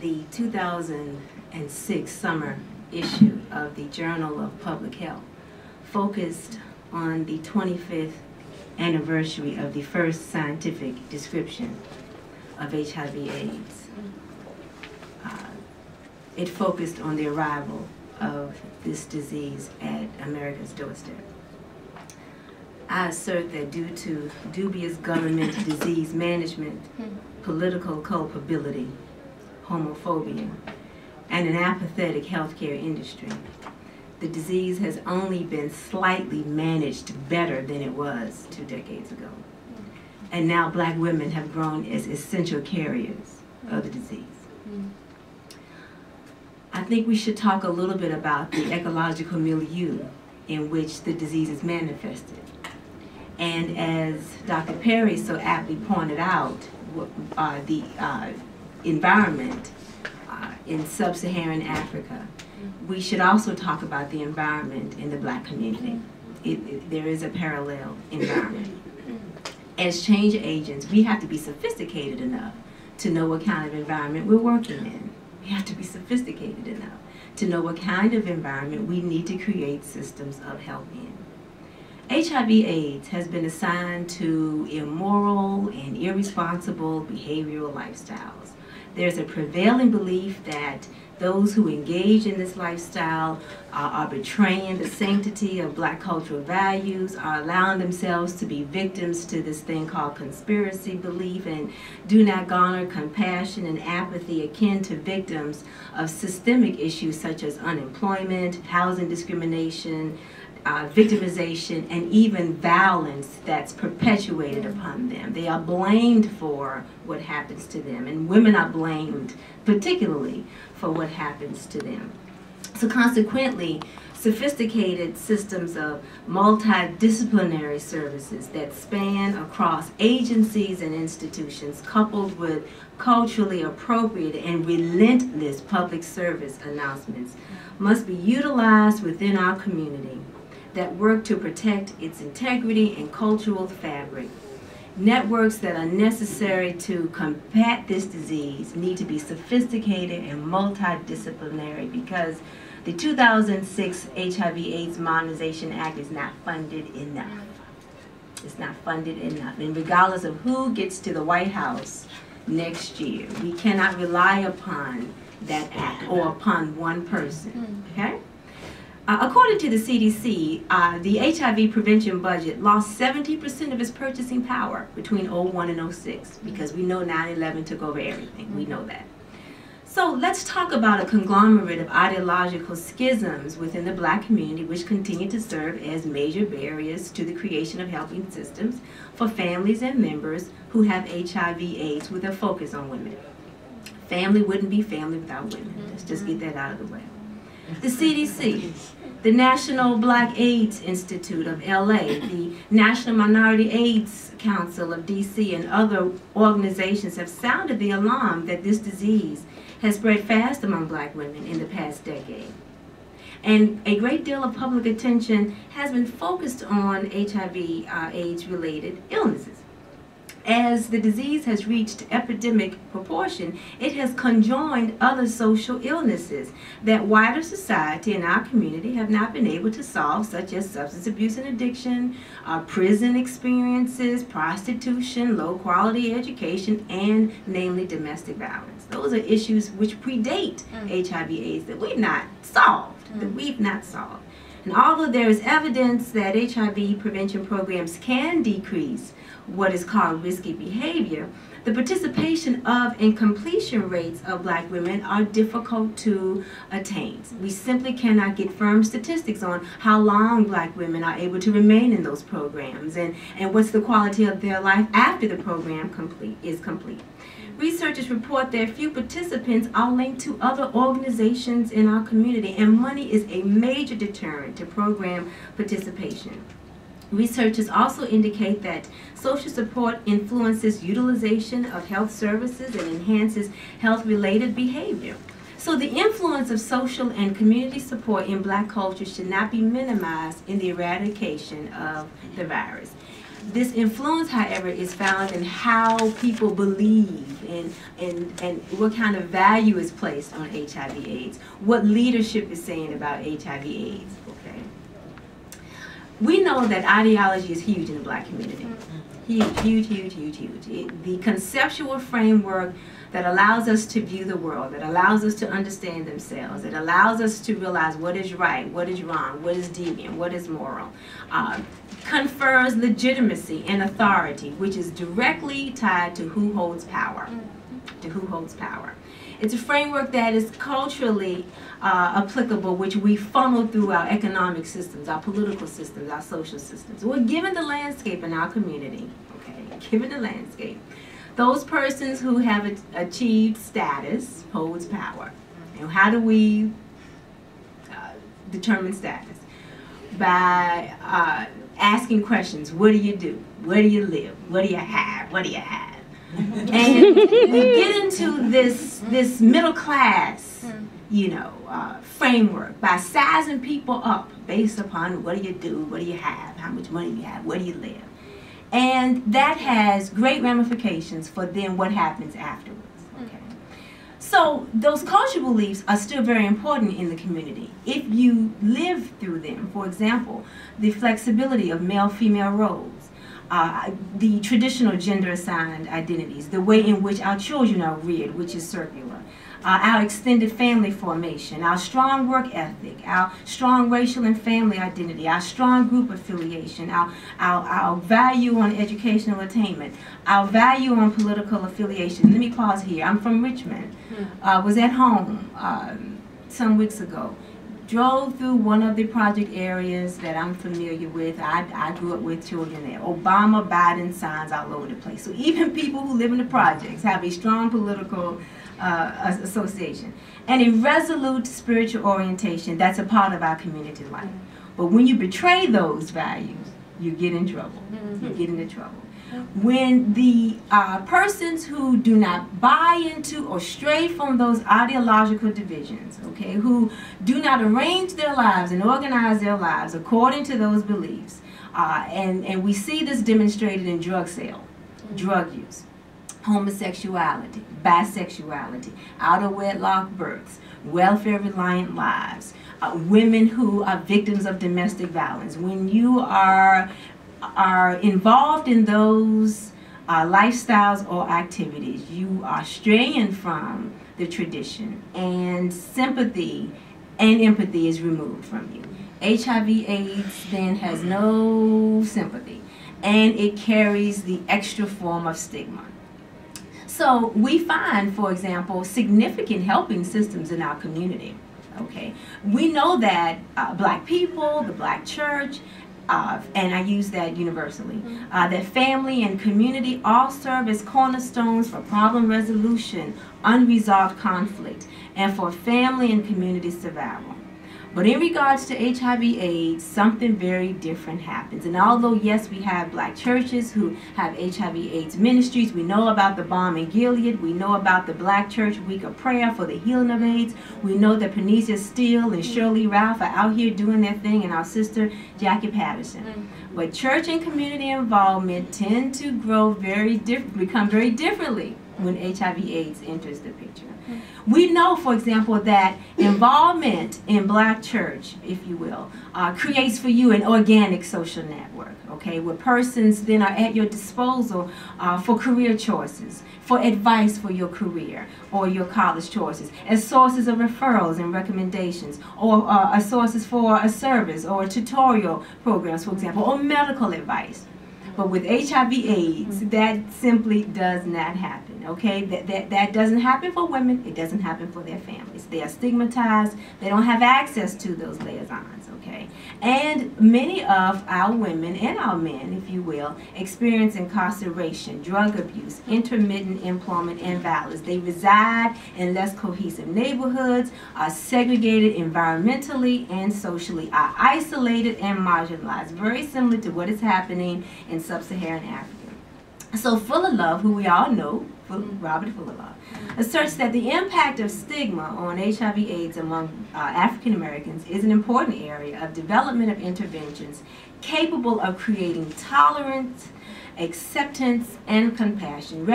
the 2006 summer issue of the Journal of Public Health focused on the 25th anniversary of the first scientific description of HIV/AIDS. It focused on the arrival of this disease at America's doorstep. I assert that due to dubious government disease management, political culpability, homophobia, and an apathetic healthcare industry, the disease has only been slightly managed better than it was 2 decades ago. And now Black women have grown as essential carriers of the disease. I think we should talk a little bit about the ecological milieu in which the disease is manifested. And as Dr. Perry so aptly pointed out, the environment in sub-Saharan Africa, we should also talk about the environment in the Black community. There is a parallel environment. As change agents, we have to be sophisticated enough to know what kind of environment we're working in. We have to be sophisticated enough to know what kind of environment we need to create systems of health in. HIV/AIDS has been assigned to immoral and irresponsible behavioral lifestyles. There's a prevailing belief that those who engage in this lifestyle are betraying the sanctity of Black cultural values, are allowing themselves to be victims to this thing called conspiracy belief, and do not garner compassion and apathy akin to victims of systemic issues such as unemployment, housing discrimination, victimization, and even violence that's perpetuated upon them. They are blamed for what happens to them, and women are blamed particularly for what happens to them. So consequently, sophisticated systems of multidisciplinary services that span across agencies and institutions, coupled with culturally appropriate and relentless public service announcements, must be utilized within our community that work to protect its integrity and cultural fabric. Networks that are necessary to combat this disease need to be sophisticated and multidisciplinary, because the 2006 HIV/AIDS Modernization Act is not funded enough. It's not funded enough. And regardless of who gets to the White House next year, we cannot rely upon that act or upon one person, okay? According to the CDC, the HIV prevention budget lost 70% of its purchasing power between 01 and 06, because we know 9/11 took over everything. We know that. So let's talk about a conglomerate of ideological schisms within the Black community which continue to serve as major barriers to the creation of helping systems for families and members who have HIV/AIDS with a focus on women. Family wouldn't be family without women. Let's just get that out of the way. The CDC, the National Black AIDS Institute of LA, the National Minority AIDS Council of DC, and other organizations have sounded the alarm that this disease has spread fast among Black women in the past decade. And a great deal of public attention has been focused on HIV/AIDS-related illnesses. As the disease has reached epidemic proportion, it has conjoined other social illnesses that wider society and our community have not been able to solve, such as substance abuse and addiction, prison experiences, prostitution, low-quality education, and namely domestic violence. Those are issues which predate HIV/AIDS that we've not solved, And although there is evidence that HIV prevention programs can decrease what is called risky behavior, the participation of and completion rates of Black women are difficult to attain. We simply cannot get firm statistics on how long Black women are able to remain in those programs and what's the quality of their life after the program is complete. Researchers report that few participants are linked to other organizations in our community, and money is a major deterrent to program participation. Researchers also indicate that social support influences utilization of health services and enhances health-related behavior. So the influence of social and community support in Black culture should not be minimized in the eradication of the virus. This influence, however, is found in how people believe and what kind of value is placed on HIV/AIDS, what leadership is saying about HIV/AIDS. Okay, we know that ideology is huge in the Black community. Huge, huge, huge, huge, huge. The conceptual framework that allows us to view the world, that allows us to understand themselves, that allows us to realize what is right, what is wrong, what is deviant, what is moral, confers legitimacy and authority, which is directly tied to who holds power. To who holds power. It's a framework that is culturally applicable, which we funnel through our economic systems, our political systems, our social systems. We're given the landscape in our community, okay, given the landscape. Those persons who have achieved status holds power. And how do we determine status? By asking questions. What do you do? Where do you live? What do you have? What do you have? And we get into this middle class, you know, framework by sizing people up based upon what do you do, what do you have, how much money you have, where do you live. And that has great ramifications for then what happens afterwards. Okay. So those cultural beliefs are still very important in the community if you live through them. For example, the flexibility of male-female roles. The traditional gender-assigned identities, the way in which our children are reared, which is circular, our extended family formation, our strong work ethic, our strong racial and family identity, our strong group affiliation, our value on educational attainment, our value on political affiliation. Let me pause here. I'm from Richmond. Was at home some weeks ago. Drove through one of the project areas that I'm familiar with. I grew up with children there. Obama, Biden signs all over the place. So even people who live in the projects have a strong political association and a resolute spiritual orientation that's a part of our community life. But when you betray those values, you get in trouble. You get into trouble. When the persons who do not buy into or stray from those ideological divisions, okay, who do not arrange their lives and organize their lives according to those beliefs, and we see this demonstrated in drug sale, drug use, homosexuality, bisexuality, out-of-wedlock births, welfare-reliant lives, women who are victims of domestic violence. When you are involved in those lifestyles or activities, you are straying from the tradition, and sympathy and empathy is removed from you. HIV/AIDS then has no sympathy, and it carries the extra form of stigma. So we find, for example, significant helping systems in our community. Okay, we know that Black people, the Black church, and I use that universally, that family and community all serve as cornerstones for problem resolution, unresolved conflict, and for family and community survival. But in regards to HIV/AIDS, something very different happens. And although, yes, we have Black churches who have HIV/AIDS ministries, we know about the Balm in Gilead, we know about the Black Church Week of Prayer for the healing of AIDS, we know that Panesia Steele and Shirley Ralph are out here doing their thing, and our sister Jackie Patterson. But church and community involvement tend to grow become very differently when HIV/AIDS enters the picture. We know, for example, that involvement in Black church, if you will, creates for you an organic social network, okay, where persons then are at your disposal for career choices, for advice for your career or your college choices, as sources of referrals and recommendations, or as sources for a service or tutorial programs, for example, or medical advice. But with HIV/AIDS, that simply does not happen, okay? That doesn't happen for women. It doesn't happen for their families. They are stigmatized. They don't have access to those liaisons, okay? And many of our women and our men, if you will, experience incarceration, drug abuse, intermittent employment, and violence. They reside in less cohesive neighborhoods, are segregated environmentally and socially, are isolated and marginalized, very similar to what is happening in sub-Saharan Africa. So Fuller, who we all know, Robert Fuller, asserts that the impact of stigma on HIV/AIDS among African Americans is an important area of development of interventions capable of creating tolerance, acceptance, and compassion.